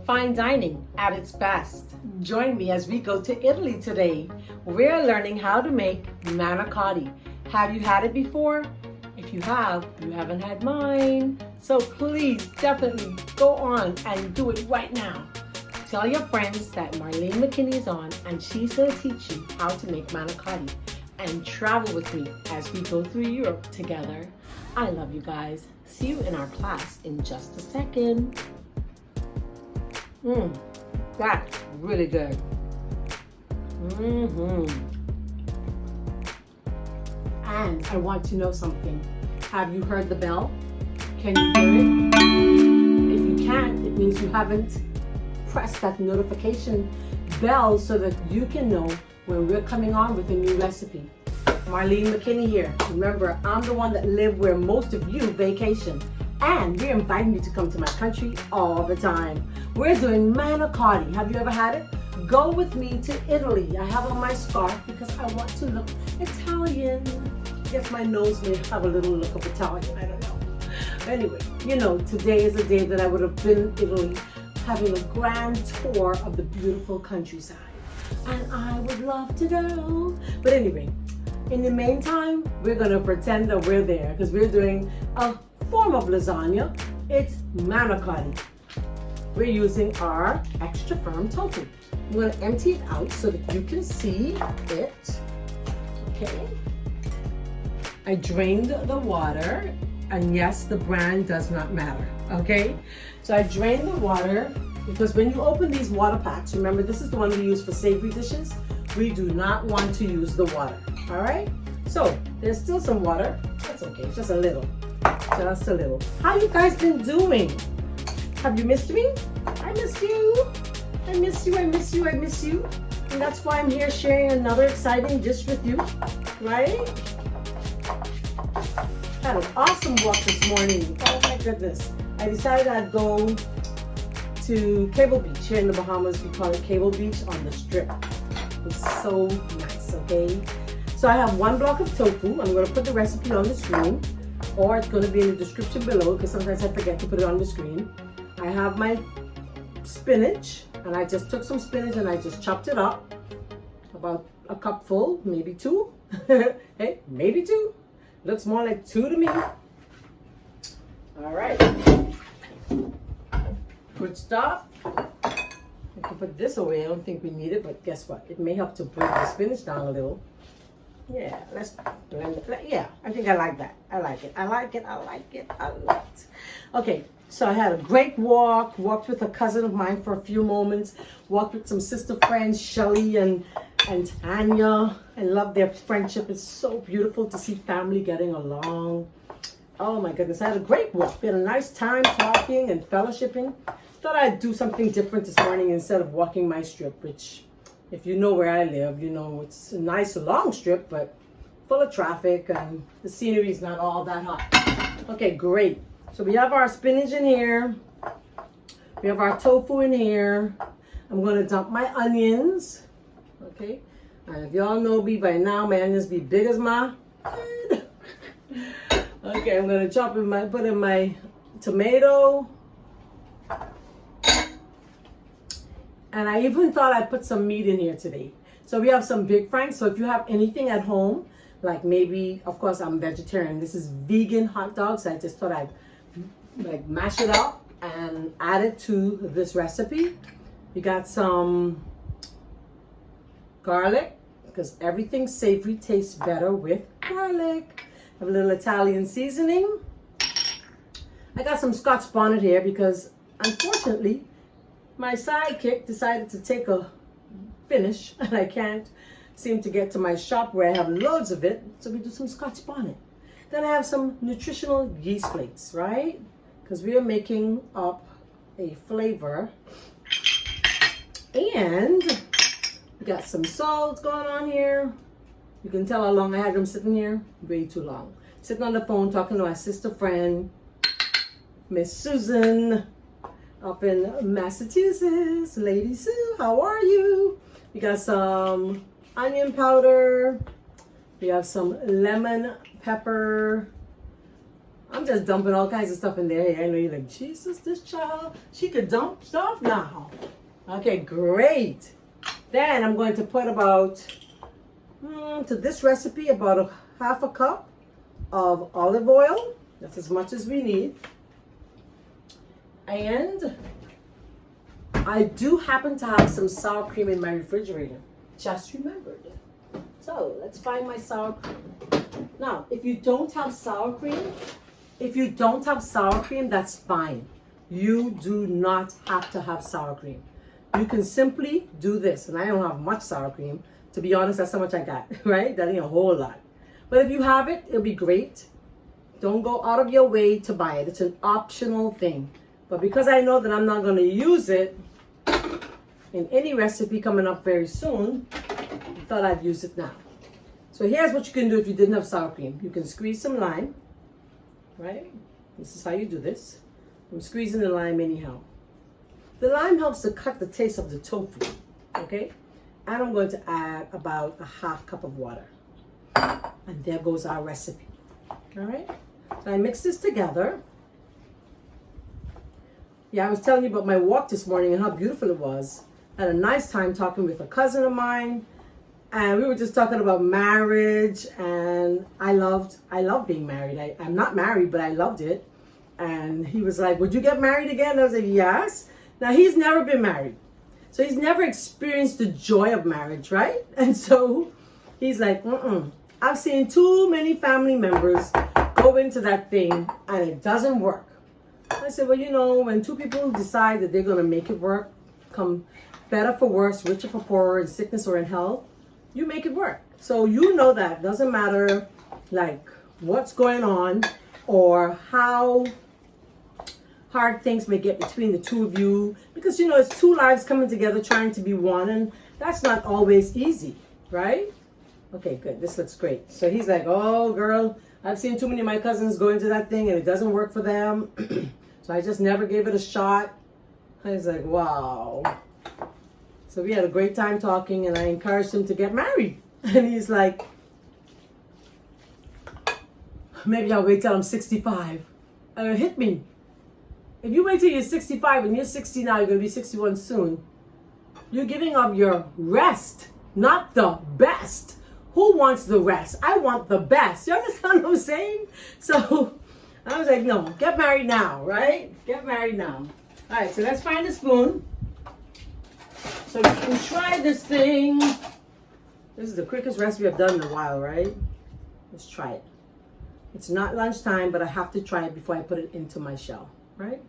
fine dining at its best. Join me as we go to Italy today. We're learning how to make manicotti. Have you had it before? If you have, you haven't had mine. So please definitely go on and do it right now. Tell your friends that Marlene McKinney is on and she's going to teach you how to make manicotti. And travel with me as we go through Europe together. I love you guys. See you in our class in just a second. That's really good. And I want to know something. Have you heard the bell? Can you hear it? If you can't, it means you haven't pressed that notification bell so that you can know when we're coming on with a new recipe. Marlene McKinney here. Remember, I'm the one that live where most of you vacation. And we're inviting you to come to my country all the time. We're doing manicotti. Have you ever had it? Go with me to Italy. I have on my scarf because I want to look Italian. I guess my nose may have a little look of Italian. I don't know. Anyway, you know, today is a day that I would have been in Italy having a grand tour of the beautiful countryside. And I would love to go. But anyway, in the meantime, we're going to pretend that we're there because we're doing a form of lasagna. It's manicotti. We're using our extra firm tofu. I'm going to empty it out so that you can see it. Okay. I drained the water, and yes, the brand does not matter. Okay. So I drained the water because when you open these water packs, remember this is the one we use for savory dishes. We do not want to use the water. All right. So there's still some water. That's okay. Just a little. Just a little. How you guys been doing? Have you missed me? I miss you. I miss you. I miss you. I miss you. And that's why I'm here sharing another exciting dish with you. Right? Had an awesome walk this morning. Oh my goodness. I decided I'd go to Cable Beach here in the Bahamas. We call it Cable Beach on the Strip. It was so nice, okay? So I have 1 block of tofu. I'm going to put the recipe on the screen, or it's going to be in the description below because sometimes I forget to put it on the screen. I have my spinach, and I just took some spinach and I just chopped it up. About a cup full, maybe 2. Hey, maybe 2. Looks more like 2 to me. All right. Good stuff. I can put this away. I don't think we need it, but guess what? It may help to break the spinach down a little. Yeah, let's blend it. Yeah, I think I like that. I like it. I like it. I like it. I like it. Okay, so I had a great walk. Walked with a cousin of mine for a few moments. Walked with some sister friends, Shelly and Tanya. I love their friendship. It's so beautiful to see family getting along. Oh my goodness, I had a great walk. We had a nice time talking and fellowshipping. Thought I'd do something different this morning instead of walking my strip, which, if you know where I live, you know it's a nice long strip, but full of traffic and the scenery is not all that hot. Okay, great. So we have our spinach in here. We have our tofu in here. I'm going to dump my onions. Okay. And if y'all know me by now, my onions be big as my head. Okay, I'm going to put in my tomato. And I even thought I'd put some meat in here today. So we have some big franks. So if you have anything at home, like maybe, of course, I'm vegetarian. This is vegan hot dogs. I just thought I'd like mash it up and add it to this recipe. We got some garlic because everything savory tastes better with garlic. Have a little Italian seasoning. I got some Scotch bonnet here because unfortunately, my sidekick decided to take a finish and I can't seem to get to my shop where I have loads of it. So we do some Scotch bonnet. Then I have some nutritional yeast flakes, right? Because we are making up a flavor. And we got some salt going on here. You can tell how long I had them sitting here. Way too long. Sitting on the phone talking to my sister friend, Miss Susan, up in Massachusetts. Lady Sue, how are you? We got some onion powder. We have some lemon pepper. I'm just dumping all kinds of stuff in there. Hey, I know you're like, Jesus, this child, she could dump stuff now. Okay, great. Then I'm going to put about, to this recipe, about a half a cup of olive oil. That's as much as we need. And I do happen to have some sour cream in my refrigerator. Just remembered. So let's find my sour cream. Now, if you don't have sour cream, that's fine. You do not have to have sour cream. You can simply do this. And I don't have much sour cream. To be honest, that's how much I got, right? That ain't a whole lot. But if you have it, it'll be great. Don't go out of your way to buy it. It's an optional thing. But because I know that I'm not going to use it in any recipe coming up very soon, I thought I'd use it now. So here's what you can do if you didn't have sour cream. You can squeeze some lime, right? This is how you do this. I'm squeezing the lime anyhow. The lime helps to cut the taste of the tofu, okay? And I'm going to add about a half cup of water. And there goes our recipe, all right? So I mix this together. Yeah, I was telling you about my walk this morning and how beautiful it was. I had a nice time talking with a cousin of mine. And we were just talking about marriage, and I loved being married. I'm not married, but I loved it. And he was like, would you get married again? I was like, yes. Now, he's never been married. So he's never experienced the joy of marriage, right? And so he's like, I've seen too many family members go into that thing, and it doesn't work. I said, well, you know, when two people decide that they're going to make it work, come better for worse, richer for poorer, in sickness or in health, you make it work. So you know that. Doesn't matter like what's going on or how hard things may get between the two of you, because you know it's two lives coming together trying to be one, and that's not always easy, right? Okay, good. This looks great. So he's like, oh girl, I've seen too many of my cousins go into that thing and it doesn't work for them. So I just never gave it a shot. I was like, wow. So we had a great time talking, and I encouraged him to get married. And he's like, maybe I'll wait till I'm 65. And it hit me. If you wait till you're 65 and you're 60 now, you're going to be 61 soon. You're giving up your rest, not the best. Who wants the rest? I want the best. You understand what I'm saying? So I was like, no, get married now, right? Get married now. All right, so let's find a spoon. So you can try this thing. This is the quickest recipe I've done in a while, right? Let's try it. It's not lunchtime, but I have to try it before I put it into my shell, right?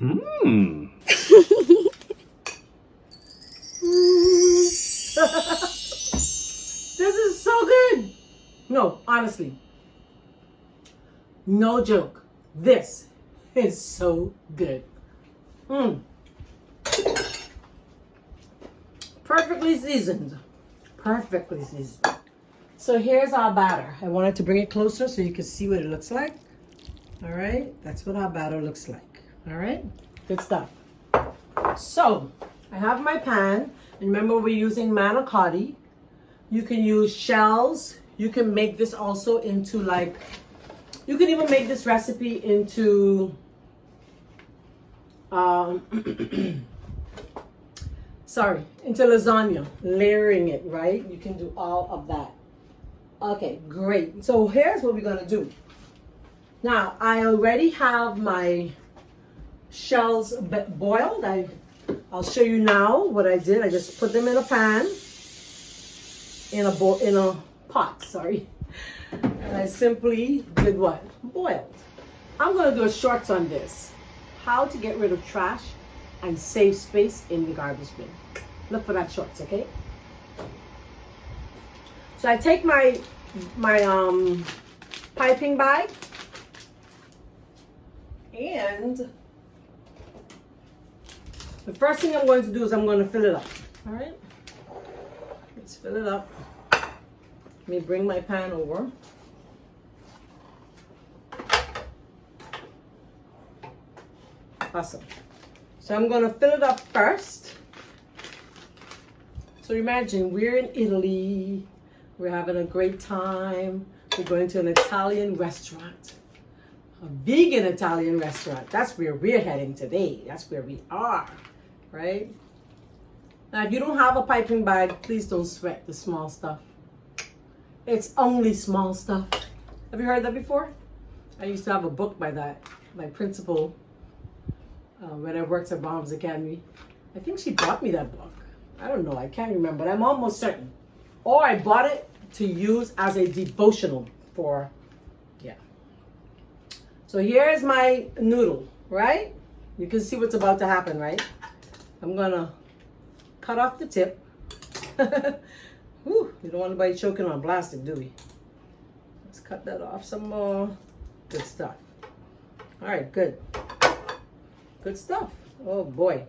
Mmm. This is so good. No, honestly. No joke. This is so good. Perfectly seasoned. Perfectly seasoned. So here's our batter. I wanted to bring it closer so you can see what it looks like. All right, that's what our batter looks like. All right, good stuff. So I have my pan. And remember, we're using Manicotti. You can use shells. You can make this also into like, you can even make this recipe into, into lasagna, layering it, right? You can do all of that. Okay, great. So here's what we're gonna do. Now, I already have my shells boiled. I'll show you now what I did. I just put them in a pan, in a pot, sorry. And I simply did what? Boiled. I'm gonna do a shorts on this. How to get rid of trash and save space in the garbage bin. Look for that shorts, okay? So I take my piping bag, and the first thing I'm going to do is I'm going to fill it up. All right, let's fill it up. Let me bring my pan over. Awesome. So I'm going to fill it up first. So imagine we're in Italy. We're having a great time. We're going to an Italian restaurant. a vegan Italian restaurant. That's where we're heading today. That's where we are, right? Now, if you don't have a piping bag, please don't sweat the small stuff. It's only small stuff. Have you heard that before? I used to have a book by my principal, when I worked at Bahamian Academy. I think she bought me that book. I don't know, I can't remember, but I'm almost certain. Or I bought it to use as a devotional for, yeah. So here's my noodle, right? You can see what's about to happen, right? I'm gonna cut off the tip. Whew, you don't want anybody choking on plastic, do we? Let's cut that off some more. Good stuff. All right, good. Good stuff. Oh boy.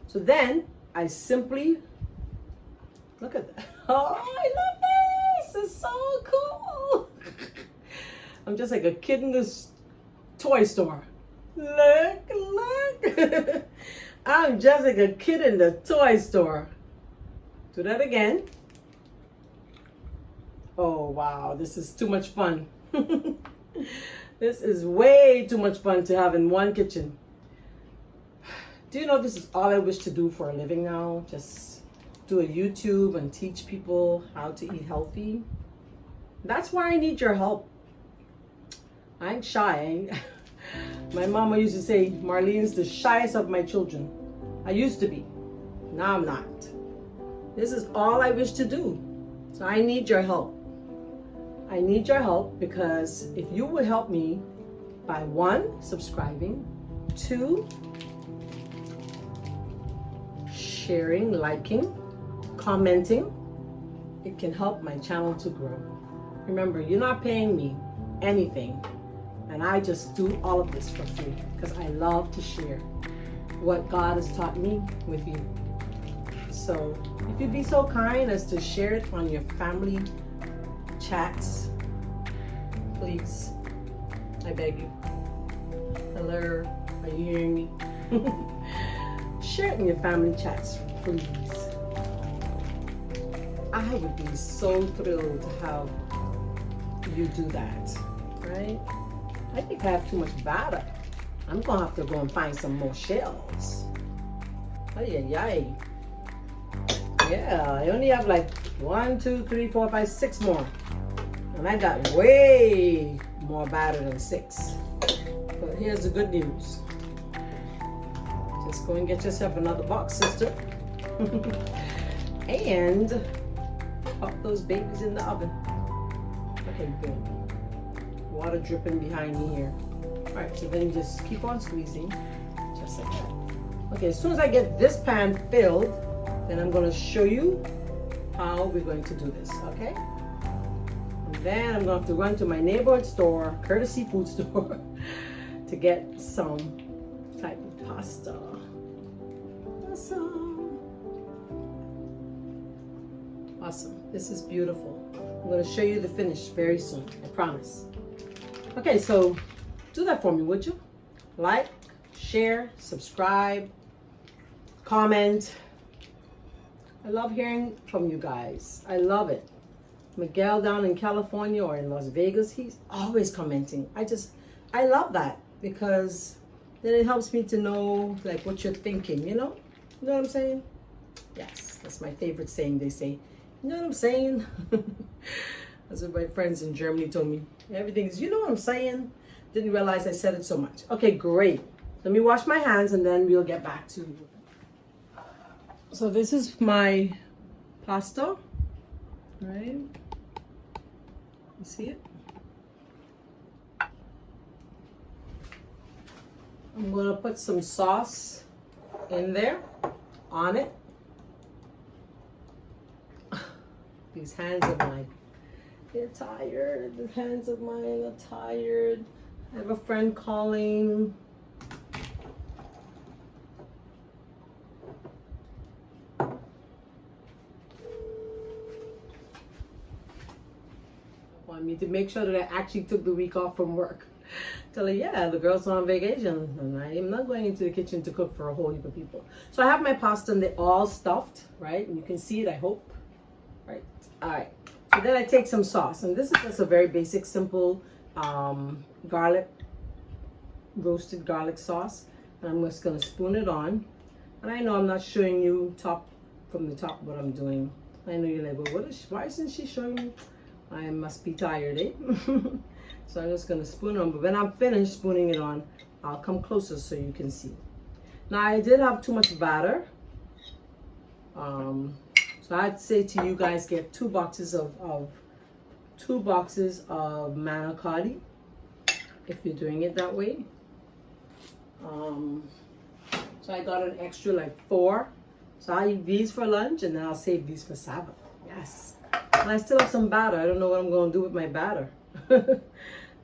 So then I simply, look at that. Oh, I love this. It's so cool. I'm just like a kid in this toy store. Look, look. I'm just like a kid in the toy store. Do that again. Oh, wow. This is too much fun. This is way too much fun to have in one kitchen. Do you know this is all I wish to do for a living now? Just do a YouTube and teach people how to eat healthy. That's why I need your help. I'm shy. My mama used to say, Marlene's the shyest of my children. I used to be. Now I'm not. This is all I wish to do. So I need your help. I need your help because if you would help me by 1, subscribing, 2, sharing, liking, commenting, it can help my channel to grow. Remember, you're not paying me anything, and I just do all of this for free because I love to share what God has taught me with you. So if you'd be so kind as to share it on your family chats, please, I beg you. Hello, are you hearing me? Share it in your family chats, please. I would be so thrilled to have you do that, right? I think I have too much batter. I'm gonna have to go and find some more shells. Ay, ay, ay. Yeah, I only have like 1, 2, 3, 4, 5, 6 more. And I got way more batter than 6. But here's the good news. Just go and get yourself another box, sister. And pop those babies in the oven. Okay, good. Water dripping behind me here. All right, so then just keep on squeezing, just like that. Okay, as soon as I get this pan filled, then I'm going to show you how we're going to do this, okay? And then I'm going to have to run to my neighborhood store, courtesy food store, to get some type of pasta. Awesome. Awesome. This is beautiful. I'm going to show you the finish very soon, I promise. Okay, so do that for me, would you? Like, share, subscribe, comment. I love hearing from you guys. I love it. Miguel down in California or in Las Vegas, he's always commenting. I love that because then it helps me to know like what you're thinking, you know? You know what I'm saying? Yes, that's my favorite saying. They say, you know what I'm saying? That's what my friends in Germany told me. Everything is, you know what I'm saying? Didn't realize I said it so much. Okay, great. Let me wash my hands and then we'll get back to you. So this is my pasta, right? You see it? I'm gonna put some sauce in there, on it. These hands of mine, they're tired. The hands of mine are tired. I have a friend calling. Want me to make sure that I actually took the week off from work. Tell her, yeah, the girls are on vacation and I am not going into the kitchen to cook for a whole heap of people. So I have my pasta and they're all stuffed, right? And you can see it, I hope. Right. All right. So then I take some sauce, and this is just a very basic, simple garlic roasted garlic sauce. And I'm just gonna spoon it on. And I know I'm not showing you from the top what I'm doing. I know you're like, well, why isn't she showing me? I must be tired, eh? So I'm just gonna spoon it on. But when I'm finished spooning it on, I'll come closer so you can see. Now I did have too much batter. So I'd say to you guys, get 2 boxes of Manicotti if you're doing it that way. So I got an extra like 4. So I'll eat these for lunch and then I'll save these for Sabbath. Yes. And I still have some batter. I don't know what I'm going to do with my batter.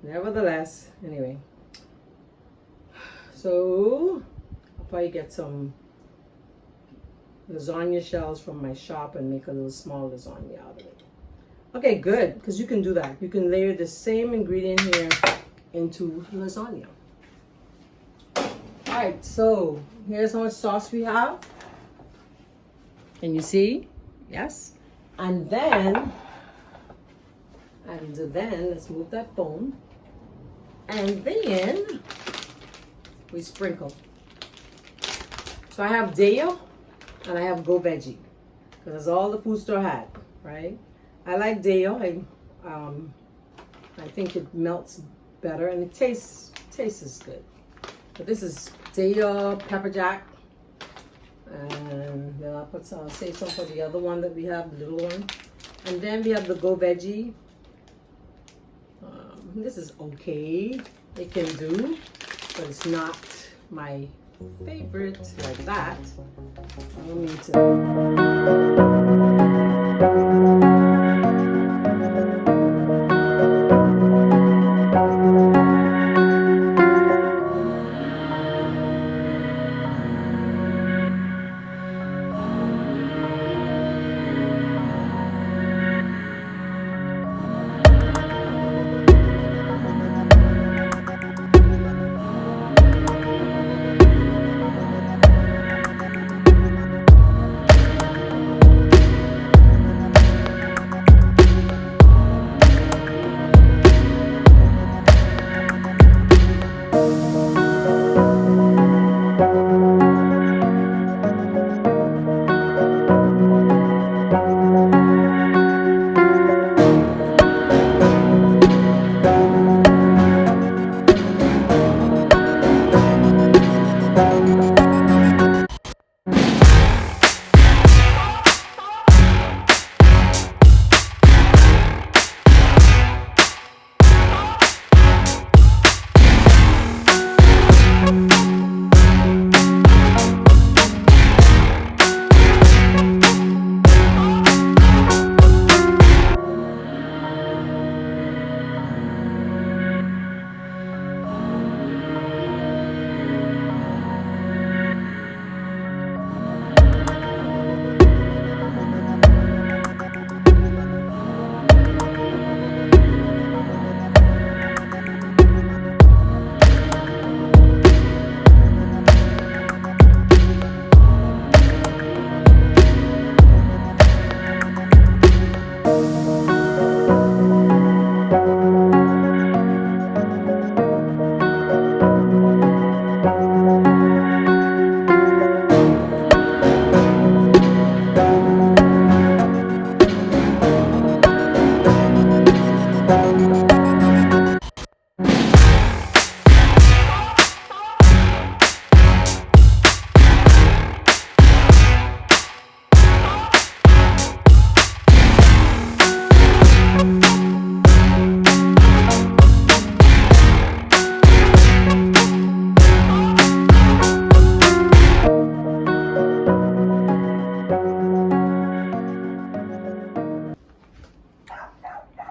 Nevertheless, anyway. So I'll probably get some lasagna shells from my shop and make a little small lasagna out of it. Okay, good, because you can do that. You can layer the same ingredient here into lasagna. All right, so here's how much sauce we have. Can you see? Yes. And then, let's move that phone. And then we sprinkle. So I have Deo and I have Go Veggie, because that's all the food store had, right? I like Deo. I think it melts better and it tastes is good. But this is Deo, pepper jack, and then I'll save some for the other one that we have, the little one. And then we have the Go Veggie. This is okay. It can do, but it's not my favorite like that. I don't need to.